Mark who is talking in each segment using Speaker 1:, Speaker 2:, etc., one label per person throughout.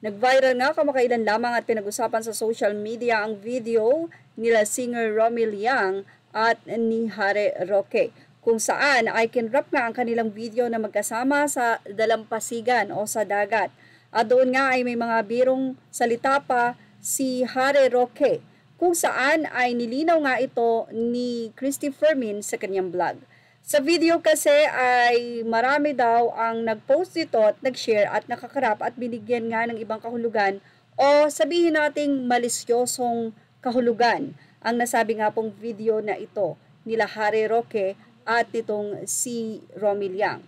Speaker 1: Nag-viral nga kamakailan lamang at pinag-usapan sa social media ang video nila singer Romel Yang at ni Harry Roque, kung saan ay kinrap nga ang kanilang video na magkasama sa dalampasigan o sa dagat. At doon nga ay may mga birong salita pa si Harry Roque, kung saan ay nilinaw nga ito ni Christy Fermin sa kanyang vlog. Sa video kasi ay marami daw ang nag-post dito at nag-share at nakakarap at binigyan nga ng ibang kahulugan o sabihin nating malisyosong kahulugan ang nasabi nga pong video na ito nila Harry Roque at itong si Romel Yang.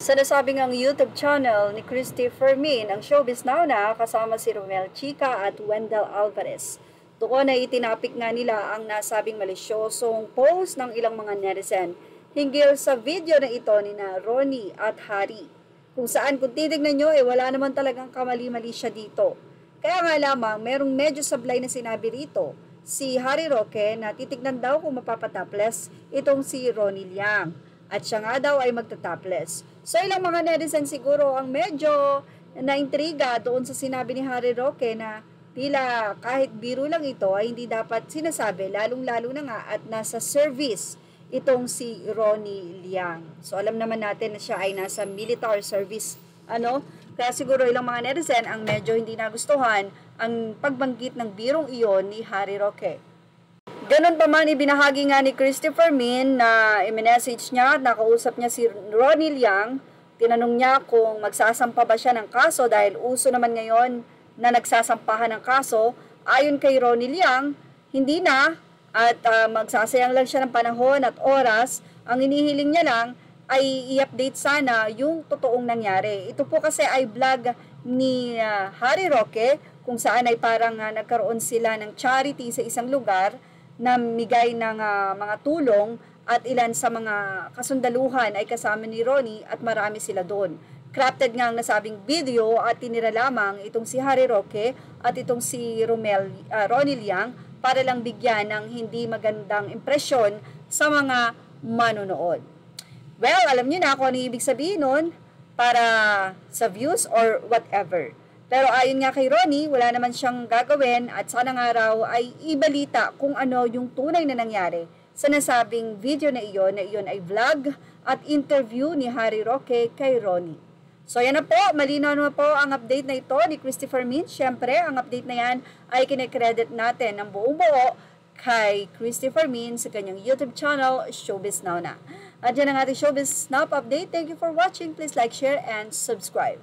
Speaker 1: Sa nasabi ngang YouTube channel ni Christy Fermin, ang Showbiz Now na kasama si Romel Chica at Wendell Alvarez. Doon ay itinapik nga nila ang nasabing malisyosong post ng ilang mga netizen hinggil sa video na ito ni na Ronnie at Harry, kung saan kung titignan nyo wala naman talagang kamali-mali siya dito. Kaya nga lamang merong medyo sablay na sinabi rito si Harry Roque na titignan daw kung mapapatopless itong si Romel Yang at siya nga daw ay magtatopless. So ilang mga netizen siguro ang medyo naintriga doon sa sinabi ni Harry Roque na tila kahit biro lang ito ay hindi dapat sinasabi, lalong-lalo na nga at nasa service itong si Romel Yang. So alam naman natin na siya ay nasa military service. Kaya siguro ilang mga netizen ang medyo hindi nagustuhan ang pagbanggit ng birong iyon ni Harry Roque. Ganon pa man, ibinahagi nga ni Christy Fermin na i-message niya at nakausap niya si Romel Yang. Tinanong niya kung magsasampa ba siya ng kaso dahil uso naman ngayon na nagsasampahan ng kaso. Ayon kay Romel Yang, hindi na. At magsasayang lang siya ng panahon at oras. Ang inihiling niya lang ay i-update sana yung totoong nangyari. Ito po kasi ay vlog ni Harry Roque kung saan ay parang nagkaroon sila ng charity sa isang lugar na migay ng mga tulong at ilan sa mga kasundaluhan ay kasama ni Ronnie at marami sila doon. Crafted nga ang nasabing video at tinira lamang itong si Harry Roque at itong si Romel Yang para lang bigyan ng hindi magandang impresyon sa mga manonood. Well, alam niyo na kung ano ibig sabihin nun para sa views or whatever. Pero ayon nga kay Ronnie, wala naman siyang gagawin at sana nga raw ay ibalita kung ano yung tunay na nangyari sa nasabing video na iyon ay vlog at interview ni Harry Roque kay Ronnie. So yan na po, malinaw na po ang update na ito ni Christy Fermin. Siyempre, ang update na yan ay kinikredit natin ng buong buo kay Christy Fermin sa kanyang YouTube channel, Showbiz Now na. At yan ang ating Showbiz Now update. Thank you for watching. Please like, share, and subscribe.